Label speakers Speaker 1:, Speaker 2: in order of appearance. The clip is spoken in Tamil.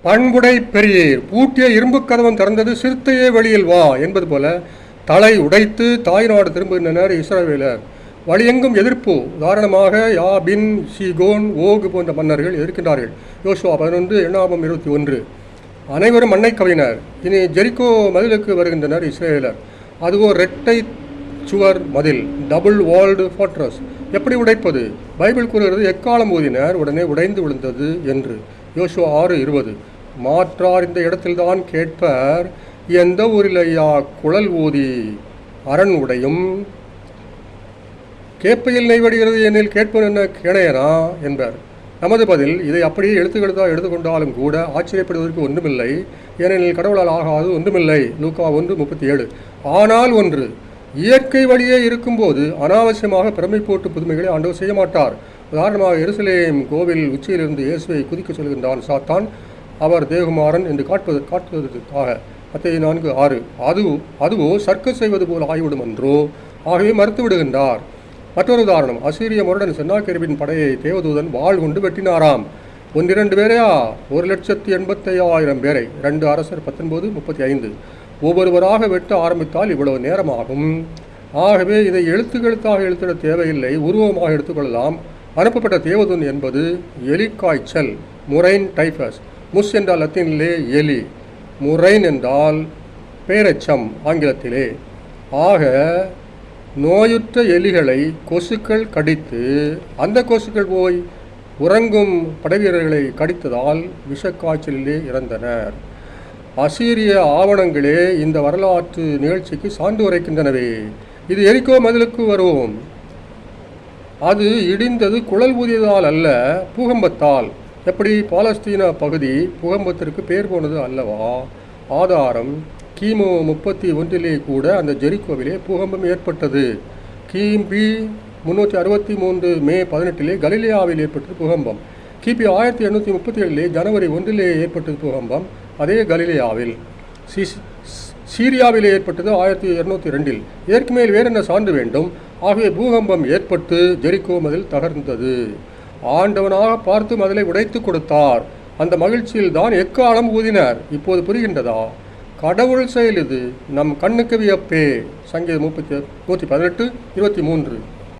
Speaker 1: பண்புடை பெரியர் பூட்டிய இரும்பு கதவன் திறந்தது, சிறுத்தையே வெளியில் வா என்பது போல தலை உடைத்து தாய்நாடு திரும்புகின்றனர் இஸ்ரவேலர். வழியெங்கும் எதிர்ப்பு. உதாரணமாக யாபின், சீகோன், ஓகு போன்ற மன்னர்கள் எதிர்க்கின்றார்கள். யோசுவா 11, எண்ணாகமம் 21. அனைவரும் மண்ணை கவினர். இனி ஜெரிகோ மதிலுக்கு வருகின்றனர் இஸ்ரேலர். அதுவோ இரட்டை சுவர் மதில், டபுள் வால்டு ஃபார்ட்ரஸ். எப்படி உடைப்பது? பைபிள் கூறுகிறது, எக்காலம் ஊதினர், உடனே உடைந்து விழுந்தது என்று. யோசுவா 6:20. மாற்றார் இந்த இடத்தில்தான் கேட்பர், எந்த ஊரில் ஐயா குழல் ஊதி அரண் உடையும்? கேப்பையில் நெய்வடுகிறது எனில் கேட்பன் என்ன கேணையனா என்பர். நமது பதில், இதை அப்படியே எழுத்துக்கெழுத்தாக எடுத்துக்கொண்டாலும் கூட ஆச்சரியப்படுவதற்கு ஒன்றுமில்லை. ஏனெனில் கடவுளால் ஆகாது ஒன்றுமில்லை. லூக்கா 1:37. ஆனால் ஒன்று, இயற்கை வழியே இருக்கும்போது அனாவசியமாக பிரமை போட்டு புதுமைகளை ஆண்டவர் செய்ய மாட்டார். உதாரணமாக எருசலேம் கோவில் உச்சியிலிருந்து இயேசுவை குதிக்க சொல்கின்றான் சாத்தான், அவர் தேவகுமாரன் என்று காட்டுவதற்காக. மத்தேயு 4:6. அதுவோ சர்க்கஸ் செய்வது போல் ஆகிவிடும் என்றோ, ஆகவே மறுத்து விடுகின்றார். மற்றொரு உதாரணம், அசீரிய முரடன் சென்னாக்கெருவின் படையை தேவதூதன் வாள் கொண்டு வெட்டினாராம். 1-2 பேரையா? 1,85,000 பேரை. 2 அரசர் 19:35. ஒவ்வொருவராக வெட்ட ஆரம்பித்தால் இவ்வளவு நேரமாகும். ஆகவே இதை எழுத்துக்கெழுத்தாக எழுத்திட தேவையில்லை, உருவமாக எடுத்துக்கொள்ளலாம். அனுப்பப்பட்ட தேவதூதன் என்பது எலிக்காய்ச்சல், முரைன் டைஃபஸ். முஸ் என்றால் லத்தீனிலே எலி, முரைன் என்றால் பேரச்சம் ஆங்கிலத்திலே. ஆக நோயுற்ற எலிகளை கொசுக்கள் கடித்து, அந்த கொசுக்கள் போய் உறங்கும் படைவீரர்களை கடித்ததால் விஷக்காய்ச்சலிலே இறந்தனர். அசீரிய ஆவணங்களே இந்த வரலாற்று நிகழ்ச்சிக்கு சான்று உரைக்கின்றனவே. இது எரிகோ மதிலுக்கு வருவோம். அது இடிந்தது குழல் ஊதியதால் அல்ல, பூகம்பத்தால். எப்படி? பாலஸ்தீன பகுதி பூகம்பத்திற்கு பேர் போனது அல்லவா? ஆதாரம், கிமு 31 கூட அந்த ஜெரிகோவிலே பூகம்பம் ஏற்பட்டது. கிபி 363 மே 18 கலிலியாவில் ஏற்பட்டது பூகம்பம். கிபி 1837 ஜனவரி 1 ஏற்பட்டது பூகம்பம், அதே கலிலியாவில். சீரியாவிலே ஏற்பட்டது 1202. இதற்கு மேல் வேறு என்ன சான்று வேண்டும்? ஆகவே பூகம்பம் ஏற்பட்டு ஜெரிகோ மதில் தகர்ந்தது. ஆண்டவனாக பார்த்து மதிலை உடைத்து கொடுத்தார். அந்த மகிழ்ச்சியில் தான் எக்காலம் ஊதினர். இப்போது புரிகின்றதா? கடவுள் செயல் இது, நம் கண்ணுக்கு வியப்பே. சங்கீதம் 118:23.